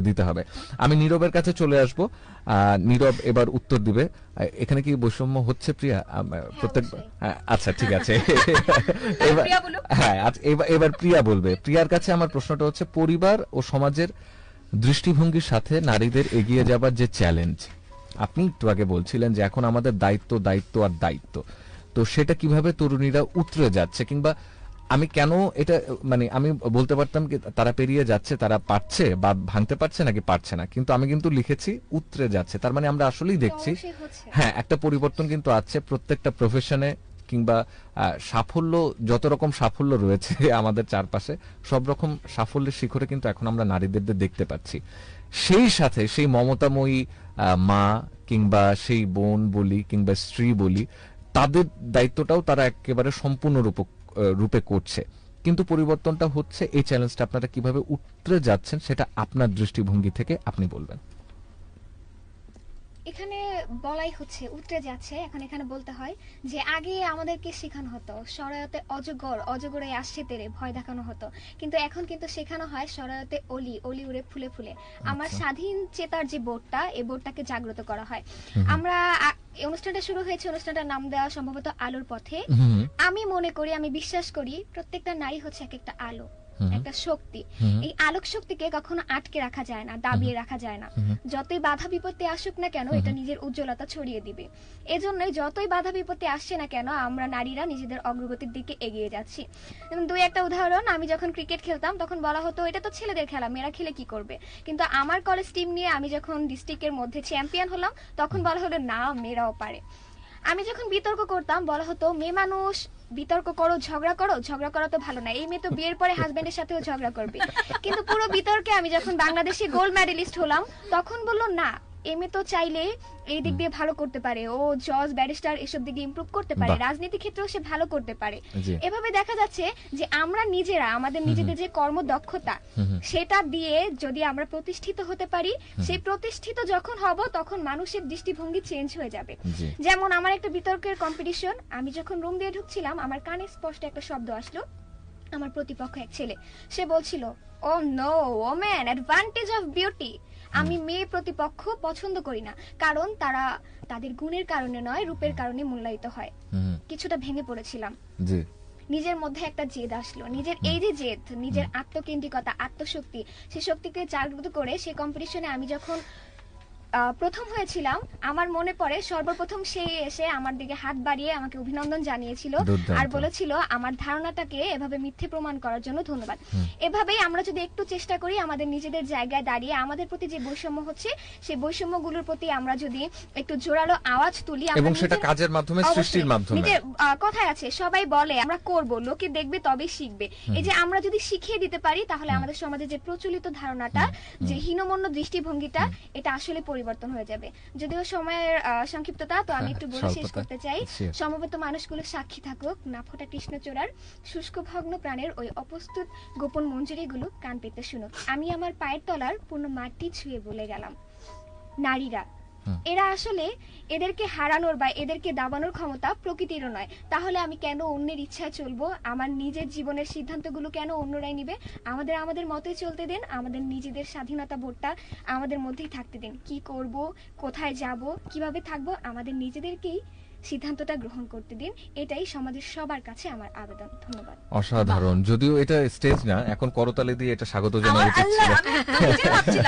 দিতে হবে। আমি নীরবের কাছে চলে আসব। নীরব এবার উত্তর দিবে। এখানে কি বৈষম্য হচ্ছে প্রিয়া? প্রত্যেক আচ্ছা ঠিক আছে। এবার হ্যাঁ এবার প্রিয়া বলবে। প্রিয়ার কাছে আমার প্রশ্নটা হচ্ছে পরিবার ও সমাজের দৃষ্টিভঙ্গির সাথে নারীদের এগিয়ে যাবার যে চ্যালেঞ্জ, আপনি একটু আগে বলছিলেন যে এখন আমাদের দায়িত্ব দায়িত্ব আর দায়িত্ব, তো সেটা কিভাবে তরুণীরা উতরে যাচ্ছে, কিংবা আমি কেন এটা মানে আমি বলতে পারতাম কি তারা পেরিয়ে যাচ্ছে, তারা পারছে বা ভাঙতে পারছে নাকি পারছে না, কিন্তু আমি কিন্তু লিখেছি উতরে যাচ্ছে। তার মানে আমরা আসলেই দেখছি হ্যাঁ একটা পরিবর্তন কিন্তু আছে প্রত্যেকটা প্রফেশনে, কিংবা সাফল্য, যত রকম সাফল্য রয়েছে আমাদের চারপাশে সব রকম সাফল্যের শিখরে কিন্তু এখন আমরা নারীদের দেখতে পাচ্ছি। সেই সাথে সেই মমতাময়ী মা কিংবা সেই বোন বলি কিংবা স্ত্রী বলি, তাদের দায়িত্বটাও তারা একেবারে সম্পূর্ণ রূপে করছে। কিন্তু পরিবর্তনটা হচ্ছে, এই চ্যালেঞ্জটা আপনারা কিভাবে উতরে যাচ্ছেন সেটা আপনার দৃষ্টিভঙ্গি থেকে আপনি বলবেন। এখানে বলাই হচ্ছে উতরে যাচ্ছে। এখন এখানে বলতে হয় যে আগে আমাদেরকে শেখানো হতো সরায়তে অজগর, অজগরে আসছে তেরে ভয় দেখানো হতো, কিন্তু এখন কিন্তু শেখানো হয় সরায়তে অলি, অলি উড়ে ফুলে ফুলে। আমার স্বাধীন চেতার যে বোর্ডটা, এই বোর্ডটাকে জাগ্রত করা হয়। আমরা অনুষ্ঠানটা শুরু হয়েছে, অনুষ্ঠানটার নাম দেওয়া সম্ভবত আলোর পথে। আমি মনে করি, আমি বিশ্বাস করি প্রত্যেকটা নারী হচ্ছে এক একটা আলো, একটা শক্তি। এই আলোক শক্তিকে কখনো আটকে রাখা যায় না, দাবিয়ে রাখা যায় না। যতই বাধা বিপত্তি আসুক না কেন, এটা নিজের উজ্জ্বলতা ছড়িয়ে দিবে। এজন্যই যতই বাধা বিপত্তি আসছে না কেন, আমরা নারীরা নিজেদের অগ্রগতির দিকে এগিয়ে যাচ্ছি। যেমন দুই একটা উদাহরণ, আমি যখন ক্রিকেট খেলতাম তখন বলা হতো এটা তো ছেলেদের খেলা, মেয়েরা খেলে কি করবে। কিন্তু আমার কলেজ টিম নিয়ে আমি যখন ডিস্ট্রিক্টের মধ্যে চ্যাম্পিয়ন হলাম, তখন বলা হলো না, মেয়েরাও পারে। আমি যখন বিতর্ক করতাম বলা হতো মেয়ে মানুষ, বিতর্ক করো, ঝগড়া করো, ঝগড়া করা তো ভালো না, এই মেয়ে তো বিয়ের পরে হাজবেন্ডের সাথেও ঝগড়া করবে। কিন্তু পুরো বিতর্কে আমি যখন বাংলাদেশে গোল্ড মেডেলিস্ট হলাম, তখন বললো না, এমএ তো চাইলে এই দিক দিয়ে ভালো করতে পারে, ও জজ ব্যারিস্টার এসব দিকে ইমপ্রুভ করতে পারে, রাজনীতি ক্ষেত্রেও সে ভালো করতে পারে। এভাবে দেখা যাচ্ছে যে আমরা নিজেরা আমাদের নিজেদের যে কর্মদক্ষতা, সেটা দিয়ে যদি আমরা প্রতিষ্ঠিত হতে পারি, সেই প্রতিষ্ঠিত যখন হব তখন মানুষের দৃষ্টিভঙ্গি চেঞ্জ হয়ে যাবে। যেমন আমার একটা বিতর্কের কম্পিটিশন, আমি যখন রুম দিয়ে ঢুকছিলাম আমার কানে স্পষ্ট একটা শব্দ আসলো। আমার প্রতিপক্ষ এক ছেলে, সে বলছিল ও no woman advantage of beauty. আমি মেয়ে প্রতিপক্ষ পছন্দ করি না, কারণ তারা তাদের গুণের কারণে নয়, রূপের কারণে মূল্যায়িত হয়। কিছুটা ভেঙে পড়েছিলাম। নিজের মধ্যে একটা জেদ আসলো, নিজের এই যে জেদ, নিজের আত্মকেন্দ্রিকতা, আত্মশক্তি, সেই শক্তিকে জাগ্রত করে সেই কম্পিটিশনে আমি যখন প্রথম হয়েছিলাম, আমার মনে পড়ে সর্বপ্রথম সে এসে আমার দিকে হাত বাড়িয়ে আমাকে অভিনন্দন জানিয়েছিল আর বলেছিল আমার ধারণাটাকে এভাবে মিথ্যে প্রমাণ করার জন্য ধন্যবাদ। এভাবেই আমরা যদি একটু চেষ্টা করি আমাদের নিজেদের জায়গায় দাঁড়িয়ে আমাদের প্রতি যে বৈষম্য হচ্ছে সেই বৈষম্যগুলোর প্রতি আমরা যদি একটু জোরালো আওয়াজ তুলি, এবং সেটা কাজের মাধ্যমে, সৃষ্টির মাধ্যমে। নিজের কথায় আছে, সবাই বলে আমরা করব, লোকে দেখবে তবেই শিখবে। এই যে আমরা যদি শিখিয়ে দিতে পারি, তাহলে আমাদের সমাজে যে প্রচলিত ধারণাটা, যে হীনমন্য দৃষ্টিভঙ্গিটা, এটা আসলে পরিবর্তন হয়ে যাবে। যদিও সময়ের সংক্ষিপ্ততা, তো আমি একটু বলে শেষ করতে চাই। সমবেত মানুষগুলো সাক্ষী থাকুক, না ফোটা কৃষ্ণচূড়ার শুষ্ক ভগ্ন প্রাণের ওই অপ্রস্তুত গোপন মঞ্জুরিগুলো কান পেতে শুনুক। আমি আমার পায়ের তলার পূর্ণ মাটি ছুঁয়ে বলে গেলাম, নারীরা এরা আসলে, এদেরকে হারানোর বা এদেরকে দাবানোর ক্ষমতা প্রকৃতিরও নয়। তাহলে আমি কেন অন্যের ইচ্ছায় চলবো? আমার নিজের জীবনের সিদ্ধান্তগুলো কেন অন্যরাই নিবে? আমাদের মতোই চলতে দিন, আমাদের নিজেদের স্বাধীনতা বোধটা আমাদের মধ্যেই থাকতে দিন। কি করব, কোথায় যাব, কিভাবে থাকবো, আমাদের নিজেদেরকেই সিদ্ধান্তটা গ্রহণ করতে দিন। এটাই সমাজের সবার কাছে আমার আবেদন। ধন্যবাদ। অসাধারণ। যদিও এটা স্টেজ না, এখন করতালি দিয়ে এটা স্বাগত জানানো উচিত ছিল।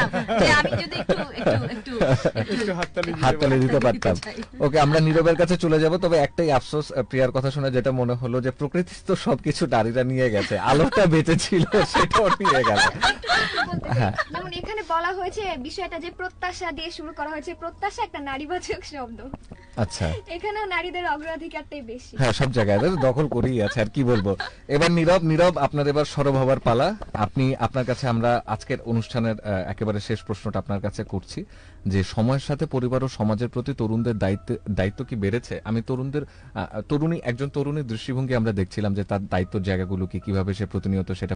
আমি যদি একটু হাততালি দিতে পারতাম। ওকে, আমরা নীরবের কাছে চলে যাব। তবে একটাই আফসোস, প্রিয়ার কথা শুনে যেটা মনে হলো যে প্রকৃতি তো সবকিছু নারীরা নিয়ে গেছে, আলোটা বেঁচে ছিল সেটাও নিয়ে গেল। যেমন এখানে বলা হয়েছে বিষয়টা যে প্রত্যাশা দিয়ে শুরু করা হয়েছে, প্রত্যাশা একটা নারীবাচক শব্দ। আচ্ছা, এখানেও নারীদের অগ্রাধিকারটাই বেশি। হ্যাঁ, সব জায়গায় দখল করেই আছে, আর কি বলবো। এবার নীরব আপনার এবার সরব হবার পালা। আপনার কাছে আমরা আজকের অনুষ্ঠানের একেবারে শেষ প্রশ্নটা আপনার কাছে করছি যে সময়ের সাথে পরিবার ও সমাজের প্রতি তরুণদের দায়িত্ব কি বেড়েছে? আমি একজন তরুণীর দৃষ্টিভঙ্গি আমরা দেখছিলাম যে তার দায়িত্বের জায়গাগুলো কিভাবে সে প্রতিনিয়ত সেটা